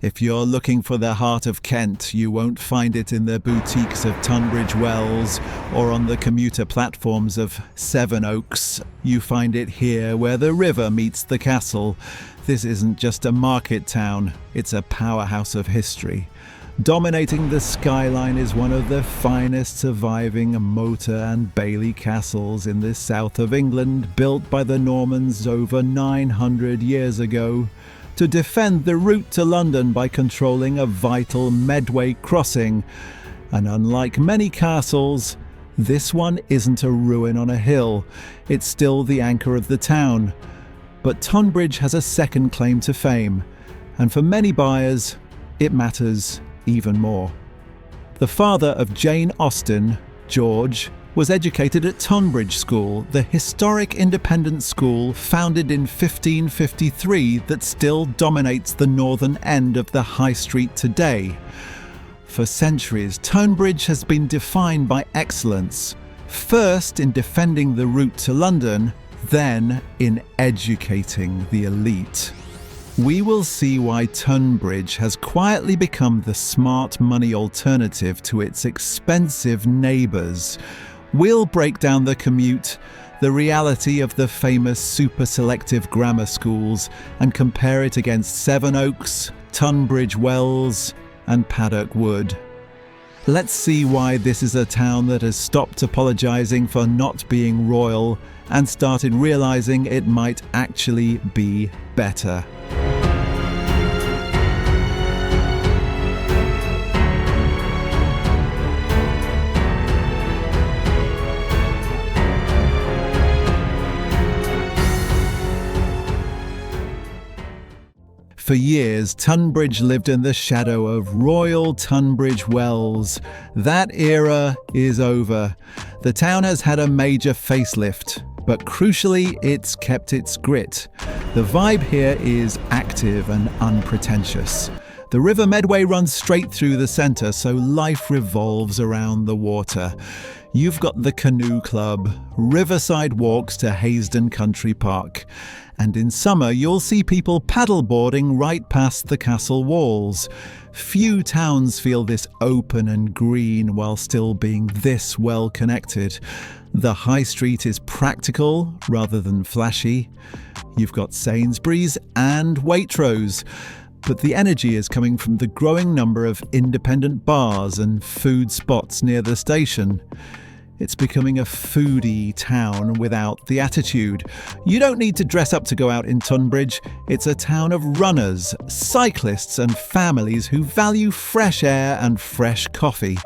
If you're looking for the heart of Kent, you won't find it in the boutiques of Tunbridge Wells or on the commuter platforms of Sevenoaks. You find it here where the river meets the castle. This isn't just a market town, it's a powerhouse of history. Dominating the skyline is one of the finest surviving motor and bailey castles in the south of England, built by the Normans over 900 years ago to defend the route to London by controlling a vital Medway crossing. And unlike many castles, this one isn't a ruin on a hill, it's still the anchor of the town. But Tonbridge has a second claim to fame, and for many buyers, it matters even more. The father of Jane Austen, George, was educated at Tonbridge School, the historic independent school founded in 1553 that still dominates the northern end of the high street today. For centuries, Tonbridge has been defined by excellence, first in defending the route to London, then in educating the elite. We will see why Tunbridge has quietly become the smart money alternative to its expensive neighbours. We'll break down the Commute, the reality of the famous super-selective grammar schools, and compare it against Sevenoaks, Tunbridge Wells, and Paddock Wood. Let's see why this is a town that has stopped apologising for not being royal and started realising it might actually be better. For years, Tunbridge lived in the shadow of Royal Tunbridge Wells. That era is over. The town has had a major facelift, but crucially, it's kept its grit. The vibe here is active and unpretentious. The River Medway runs straight through the centre, so life revolves around the water. You've got the canoe club, riverside walks to Haysden Country Park. And in summer, you'll see people paddleboarding right past the castle walls. Few towns feel this open and green while still being this well connected. The high street is practical rather than flashy. You've got Sainsbury's and Waitrose. But the energy is coming from the growing number of independent bars and food spots near the station. It's becoming a foodie town without the attitude. You don't need to dress up to go out in Tunbridge. It's a town of runners, cyclists and families who value fresh air and fresh coffee.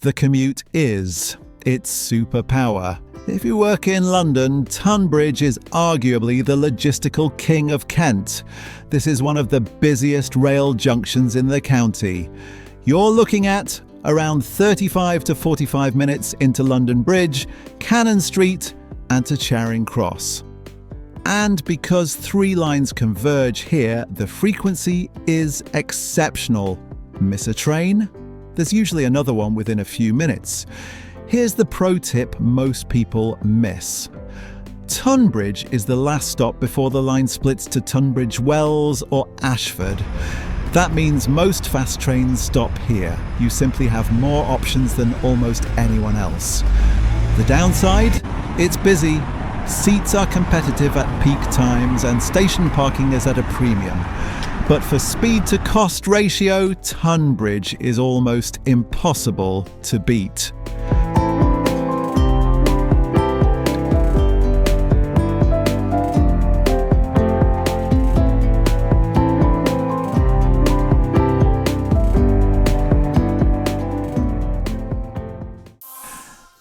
The Commute is its superpower. If you work in London, Tunbridge is arguably the logistical king of Kent. This is one of the busiest rail junctions in the county. You're looking at around 35 to 45 minutes into London Bridge, Cannon Street, and to Charing Cross. And because three lines converge here, the frequency is exceptional. Miss a train? There's usually another one within a few minutes. Here's the pro tip most people miss. Tonbridge is the last stop before the line splits to Tunbridge Wells or Ashford. That means most fast trains stop here. You simply have more options than almost anyone else. The downside? It's busy. Seats are competitive at peak times and station parking is at a premium. But for speed to cost ratio, Tunbridge is almost impossible to beat.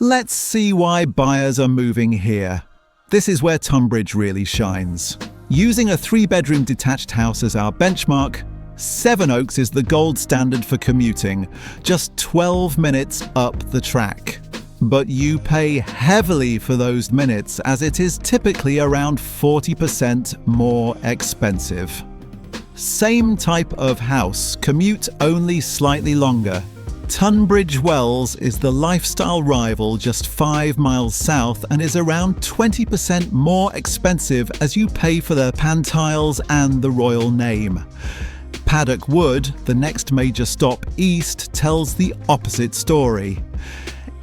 Let's see why buyers are moving here. This is where Tonbridge really shines. Using a 3-bedroom detached house as our benchmark, Sevenoaks is the gold standard for commuting, just 12 minutes up the track. But you pay heavily for those minutes, as it is typically around 40% more expensive. Same type of house, commute only slightly longer. Tunbridge Wells is the lifestyle rival just 5 miles south and is around 20% more expensive as you pay for the pantiles and the royal name. Paddock Wood, the next major stop east, tells the opposite story.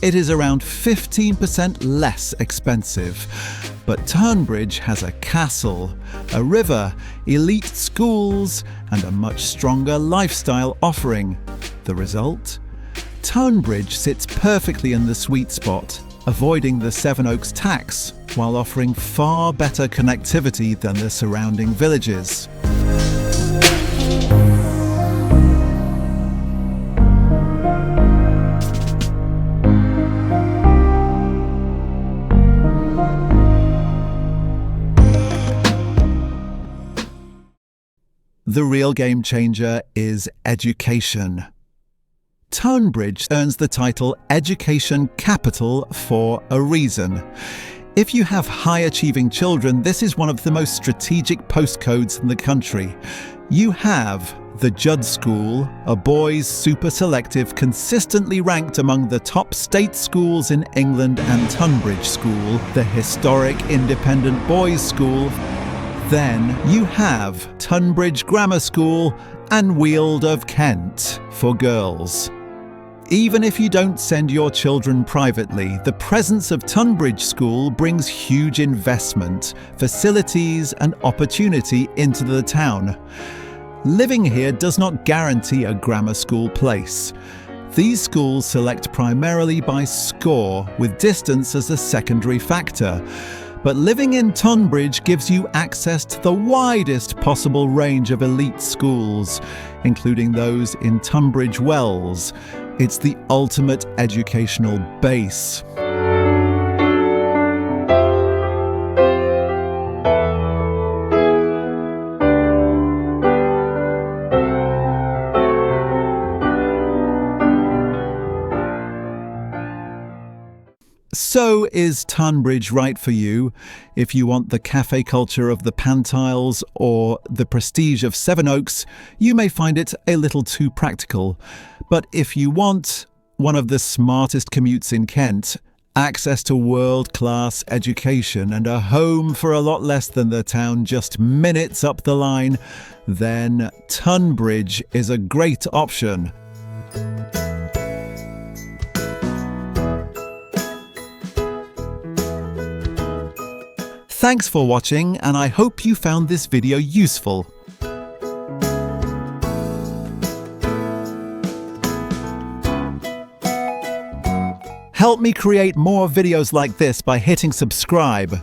It is around 15% less expensive. But Tonbridge has a castle, a river, elite schools, and a much stronger lifestyle offering. The result? Tonbridge sits perfectly in the sweet spot, avoiding the Sevenoaks tax, while offering far better connectivity than the surrounding villages. The real game changer is education. Tonbridge earns the title Education Capital for a reason. If you have high-achieving children, this is one of the most strategic postcodes in the country. You have the Judd School, a boys' super selective, consistently ranked among the top state schools in England, and Tunbridge School, the historic independent boys' school. Then you have Tunbridge Grammar School and Weald of Kent for girls. Even if you don't send your children privately, the presence of Tunbridge School brings huge investment, facilities and opportunity into the town. Living here does not guarantee a grammar school place. These schools select primarily by score, with distance as a secondary factor. But living in Tonbridge gives you access to the widest possible range of elite schools, including those in Tunbridge Wells. It's the ultimate educational base. So is Tonbridge right for you? If you want the cafe culture of the Pantiles or the prestige of Sevenoaks, you may find it a little too practical. But if you want one of the smartest commutes in Kent, access to world-class education and a home for a lot less than the town just minutes up the line, then Tonbridge is a great option. Thanks for watching, and I hope you found this video useful. Help me create more videos like this by hitting subscribe.